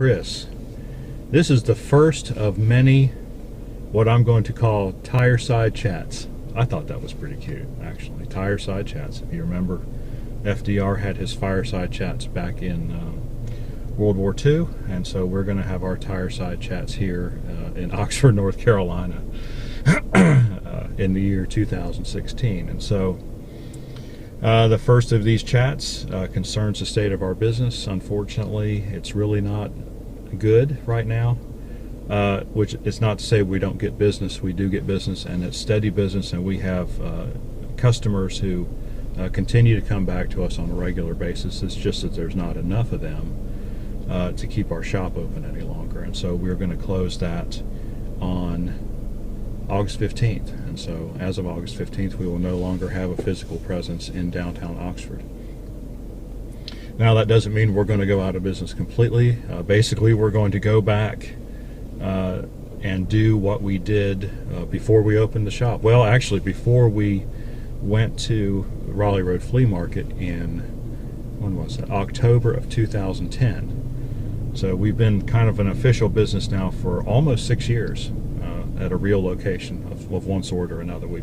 Chris, this is the first of many what I'm going to call Tireside chats. I thought that was pretty cute, actually. Tireside chats. If you remember, FDR had his fireside chats back in World War II, and so we're going to have our Tireside chats here in Oxford, North Carolina in the year 2016. And so the first of these chats concerns the state of our business. Unfortunately, it's really not good right now, which is not to say we don't get business. We do get business, and it's steady business, and we have customers who continue to come back to us on a regular basis. It's just that there's not enough of them to keep our shop open any longer, and so we're going to close that on August 15th. And so as of August 15th, we will no longer have a physical presence in downtown Oxford. Now, that doesn't mean we're going to go out of business completely. Basically, we're going to go back and do what we did before we opened the shop. Well, actually, before we went to Raleigh Road Flea Market in, when was that? October of 2010. So we've been kind of an official business now for almost 6 years at a real location of one sort or another. We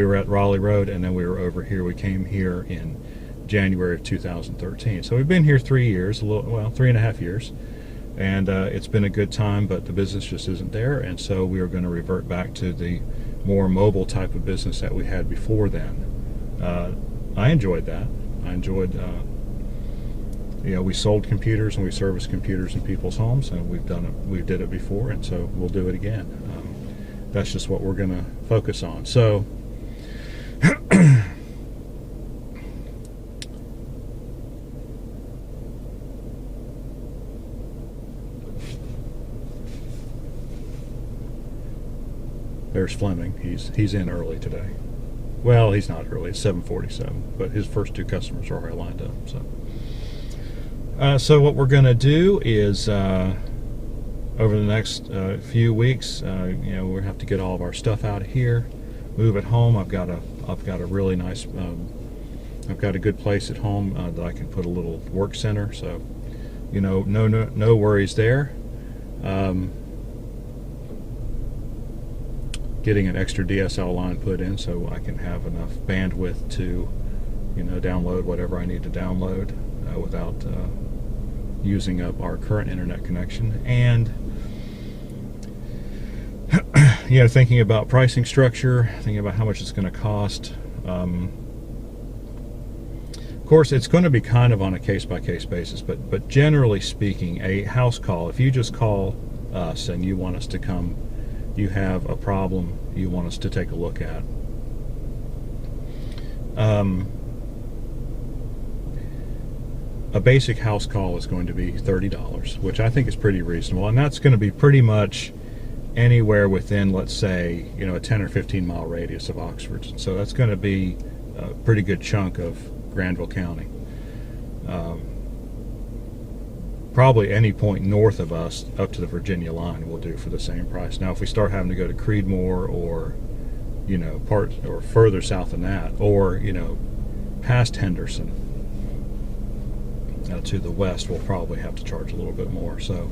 were at Raleigh Road, and then we were over here. We came here in January of 2013. So we've been here 3 years, 3.5 years, and it's been a good time, but the business just isn't there, and so we are going to revert back to the more mobile type of business that we had before then. I enjoyed that. I enjoyed, we sold computers and we serviced computers in people's homes, and we did it before, and so we'll do it again. That's just what we're going to focus on. So there's Fleming. He's in early today. Well, he's not early. It's 7:47, but his first two customers are already lined up. So what we're going to do is over the next few weeks, we'll have to get all of our stuff out of here, move it home. I've got a really nice, I've got a good place at home that I can put a little work center. So, no worries there. Getting an extra DSL line put in so I can have enough bandwidth to, download whatever I need to download without using up our current internet connection. And thinking about pricing structure, thinking about how much it's going to cost. Of course, it's going to be kind of on a case-by-case basis, but generally speaking, a house call, if you just call us and you want us to come, you have a problem you want us to take a look at, a basic house call is going to be $30, which I think is pretty reasonable, and that's going to be pretty much anywhere within, let's say, a 10 or 15 mile radius of Oxford. So that's going to be a pretty good chunk of Granville County. Probably any point north of us up to the Virginia line will do for the same price. Now, if we start having to go to Creedmoor or, or further south than that, or, past Henderson to the west, we'll probably have to charge a little bit more. So,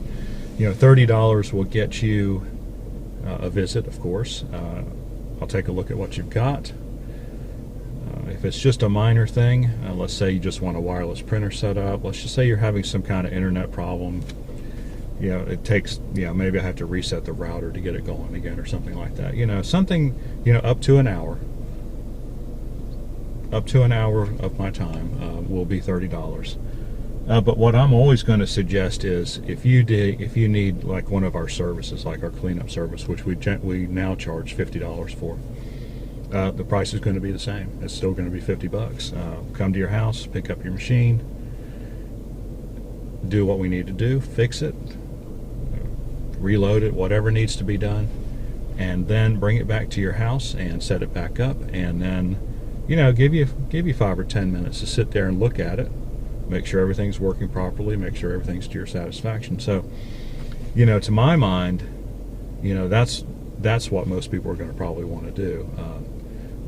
$30 will get you a visit, of course. I'll take a look at what you've got. If it's just a minor thing, let's say you just want a wireless printer set up, let's just say you're having some kind of internet problem, it takes, maybe I have to reset the router to get it going again or something like that. Something, up to an hour. Up to an hour of my time will be $30. But what I'm always going to suggest is if you need like one of our services, like our cleanup service, which we now charge $50 for, the price is going to be the same. It's still going to be $50. Come to your house, pick up your machine, do what we need to do, fix it, reload it, whatever needs to be done, and then bring it back to your house and set it back up, and then give you 5 or 10 minutes to sit there and look at it, make sure everything's working properly, make sure everything's to your satisfaction. So, to my mind, that's what most people are going to probably want to do,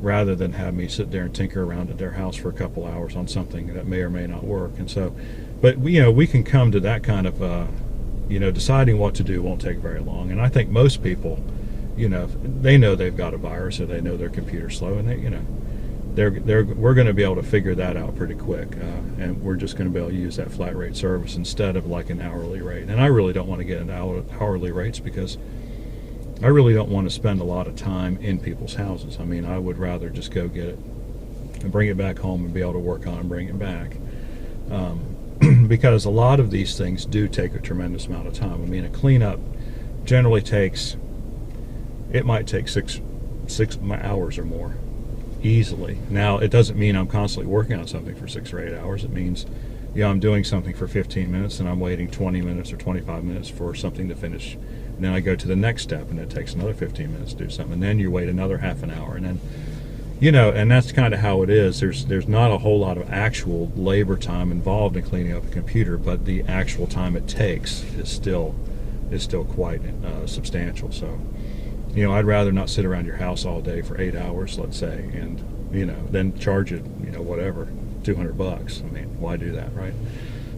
rather than have me sit there and tinker around at their house for a couple hours on something that may or may not work. And so, but we can come to that kind of deciding what to do won't take very long. And I think most people, they know they've got a virus, or they know their computer's slow, and we're going to be able to figure that out pretty quick, and we're just going to be able to use that flat rate service instead of like an hourly rate. And I really don't want to get into hourly rates, because I really don't want to spend a lot of time in people's houses. I mean, I would rather just go get it and bring it back home and be able to work on it and bring it back. Because a lot of these things do take a tremendous amount of time. I mean, a cleanup generally might take six hours or more, easily. Now, it doesn't mean I'm constantly working on something for 6 or 8 hours. It means, I'm doing something for 15 minutes and I'm waiting 20 minutes or 25 minutes for something to finish. And then I go to the next step and it takes another 15 minutes to do something. And then you wait another half an hour. And then, and that's kind of how it is. There's not a whole lot of actual labor time involved in cleaning up a computer, but the actual time it takes is still quite substantial. So, I'd rather not sit around your house all day for 8 hours, let's say, and then charge it, whatever, $200. I mean, why do that, right?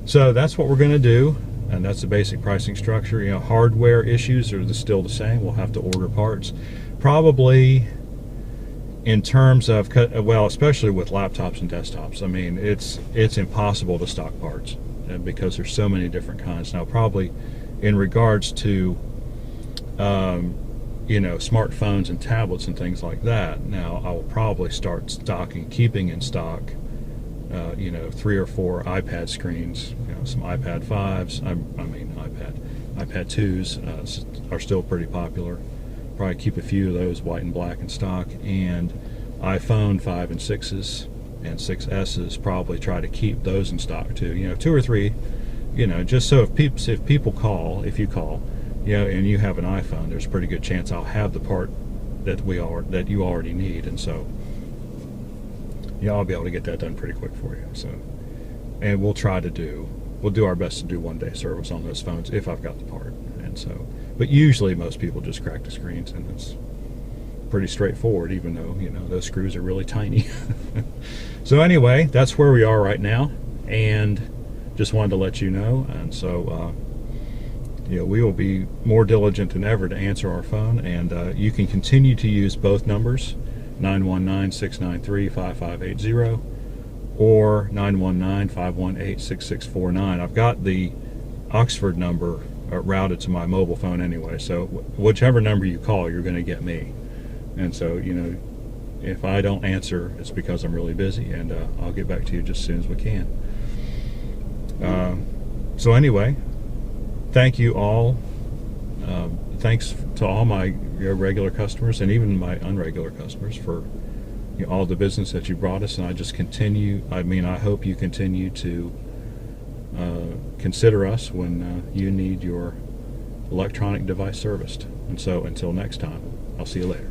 So that's what we're going to do, and that's the basic pricing structure. Hardware issues are still the same. We'll have to order parts, probably. In terms of, especially with laptops and desktops, I mean, it's impossible to stock parts, because there's so many different kinds. Now, probably in regards to smartphones and tablets and things like that, now I will probably start keeping in stock 3 or 4 iPad screens, some iPad 5s, iPad 2s are still pretty popular. Probably keep a few of those white and black in stock, and iPhone 5 and 6s and 6S's, probably try to keep those in stock too. 2 or 3, just so if you call, and you have an iPhone, there's a pretty good chance I'll have the part that you already need, and so I'll be able to get that done pretty quick for you. So, and we'll do our best to do 1-day service on those phones if I've got the part. And so, but usually most people just crack the screens, and it's pretty straightforward, even though those screws are really tiny. So anyway, that's where we are right now, and just wanted to let you know. And so we will be more diligent than ever to answer our phone, and you can continue to use both numbers, 919-693-5580 or 919-518-6649. I've got the Oxford number routed to my mobile phone anyway, so whichever number you call, you're going to get me. And so, if I don't answer, it's because I'm really busy, and I'll get back to you just as soon as we can. So anyway, thank you all. Thanks to all my regular customers and even my unregular customers for all the business that you brought us, and I hope you continue to consider us when you need your electronic device serviced. And so until next time, I'll see you later.